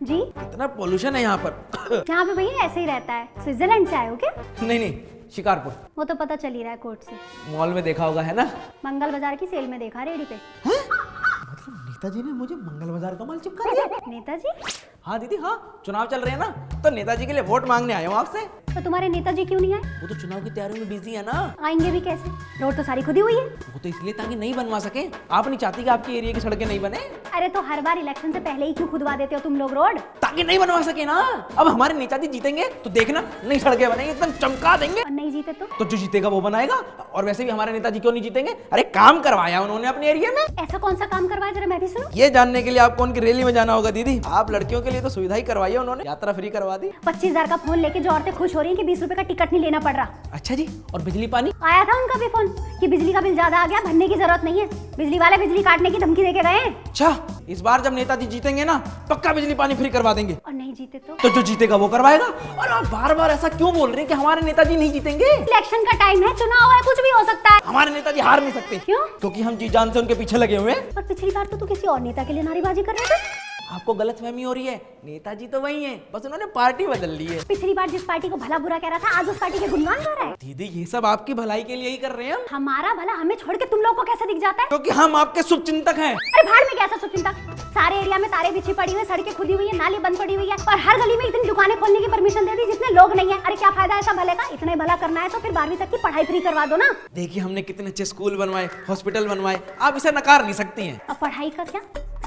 जी इतना पोल्यूशन है यहाँ पर। यहाँ पे भैया ऐसे ही रहता है। स्विट्जरलैंड से आए हो क्या? नहीं नहीं, शिकारपुर। वो तो पता चल ही रहा है कोर्ट से। मॉल में देखा होगा, है ना? मंगल बाजार की सेल में देखा रेडी पे। मतलब नेताजी ने मुझे मंगल बाजार का माल चिपका दिया? नेताजी? हाँ दीदी हाँ, चुनाव चल रहे हैं ना, तो नेताजी के लिए वोट मांगने आया हूँ आपसे। तो तुम्हारे नेताजी क्यों नहीं आए? वो तो चुनाव की तैयारी में बिजी है ना। आएंगे भी कैसे? रोड तो सारी खुदी हुई है। वो तो इसलिए ताकि नहीं बनवा सके। आप नहीं चाहती कि आपकी एरिया की सड़कें नहीं बने? अरे तो हर बार इलेक्शन से पहले ही क्यों खुदवा देते हो तुम लोग रोड? ताकि नहीं बनवा सके ना। अब हमारे नेताजी जीतेंगे तो देखना, नई सड़कें बनेंगी, एकदम चमका देंगे। और नहीं जीते तो जो जीतेगा वो बनाएगा। और वैसे भी हमारे नेताजी क्यों नहीं जीतेंगे? अरे काम करवाया उन्होंने अपने एरिया में। ऐसा कौन सा काम करवाया, जरा मैं भी सुनूं। ये जानने के लिए आपको उनकी रैली में जाना होगा दीदी। आप लड़कियों के लिए तो सुविधा ही करवाई है उन्होंने, यात्रा फ्री करवा दी। 25,000 का फोन लेके जो औरतें खुश हो रही हैं कि 20 रुपए का टिकट नहीं लेना पड़ रहा। अच्छा जी, और बिजली पानी? आया था उनका भी फोन कि बिजली का बिल ज्यादा आ गया, भरने की जरूरत नहीं है। बिजली वाले बिजली काटने की धमकी देके गए हैं। अच्छा, इस बार जब नेताजी जीतेंगे ना, पक्का बिजली पानी फ्री करवा देंगे। और नहीं जीते तो जो जीतेगा वो करवाएगा। और आप बार बार ऐसा क्यों बोल रहे हैं कि हमारे नेताजी नहीं जीतेंगे? इलेक्शन का टाइम है, चुनाव है, कुछ भी हो सकता है। हमारे नेताजी हार नहीं सकते। क्यों? क्योंकि हम जी जान से उनके पीछे लगे हुए हैं। पर पिछली बार तो तू किसी और नेता के लिए नारेबाजी कर रहे थे। आपको गलतफहमी हो रही है, नेताजी तो वही हैं, बस उन्होंने पार्टी बदल ली है। पिछली बार जिस पार्टी को भला बुरा कह रहा था, आज उस पार्टी के गुणगान गा रहा है। दीदी ये सब आपकी भलाई के लिए ही कर रहे हैं हम। हमारा भला हमें छोड़ के तुम लोगों को कैसे दिख जाता है? क्योंकि हम आपके शुभचिंतक हैं। अरे भाड़ में कैसा शुभचिंतक? सारे एरिया में तारे बिछी पड़ी हुई, सड़कें खुदी हुई है, नाली बंद पड़ी हुई है, और हर गली में इतनी दुकानें खोलने की परमिशन दे दी जितने लोग नहीं है। अरे क्या फायदा ऐसा भले का? इतना भला करना है तो फिर 12वीं तक की पढ़ाई फ्री करवा दो ना। देखिए हमने कितने अच्छे स्कूल बनवाए, हॉस्पिटल बनवाए, आप इसे नकार नहीं सकती हैं। अब पढ़ाई का क्या?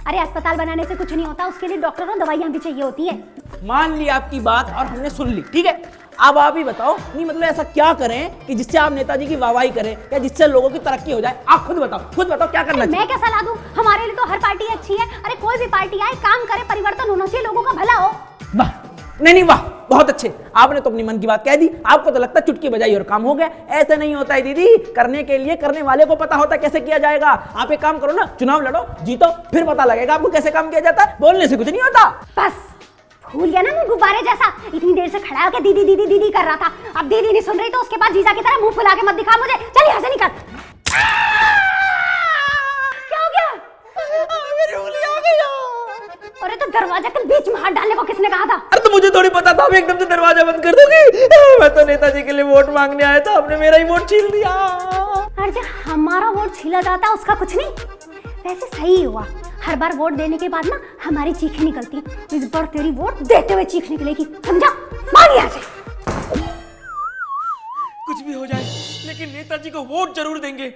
अरे अस्पताल बनाने से कुछ नहीं होता, उसके लिए डॉक्टर और दवाइयां भी चाहिए होती है। मान ली आपकी बात और हमने सुन ली, ठीक है। अब आप ही बताओ, नहीं मतलब ऐसा क्या करें कि जिससे आप नेताजी की वाहवाही करें या जिससे लोगों की तरक्की हो जाए? आप खुद बताओ क्या करना चाहिए? मैं क्या सलाह दूं? हमारे लिए तो हर पार्टी अच्छी है। अरे कोई भी पार्टी आए, काम करे, परिवर्तन होना चाहिए, लोगों का भला हो। वाह, नहीं वाह, बहुत अच्छे। आपने तो अपनी मन की बात कह दी। आपको तो लगता है चुटकी बजाई और काम हो गया। ऐसे नहीं होता है दीदी। करने के लिए करने वाले को पता होता है कैसे किया जाएगा। आप एक काम करो ना, चुनाव लड़ो, जीतो, फिर पता लगेगा आपको कैसे काम किया जाता है। बोलने से कुछ नहीं होता। बस फूल गया ना मुंह गुब्बारे जैसा। इतनी देर से खड़ा होकर दीदी दीदी दीदी कर रहा था, अब दीदी नहीं सुन रही तो उसके बाद जीजा की तरह मुंह फुला के मत दिखा मुझे। चल यहाँ से निकल। क्या हो गया? मेरी उंगली आ गई। अरे तो दरवाजा के बीच में हाथ डालने को किसने कहा था? अरे तो मुझे थोड़ी पता था आप एकदम से दरवाजा बंद कर दोगी। मैं तो नेताजी के लिए वोट मांगने आया था, आपने मेरा ही वोट छीन लिया। अरे जो हमारा वोट छीला जाता उसका कुछ नहीं। वैसे सही हुआ, हर बार वोट देने के बाद ना हमारी चीखें निकलती। इस बार तेरी वोट देते हुए चीख निकलेगी, समझा? मार यहाँ से। कुछ भी हो जाए लेकिन नेताजी को वोट जरूर देंगे।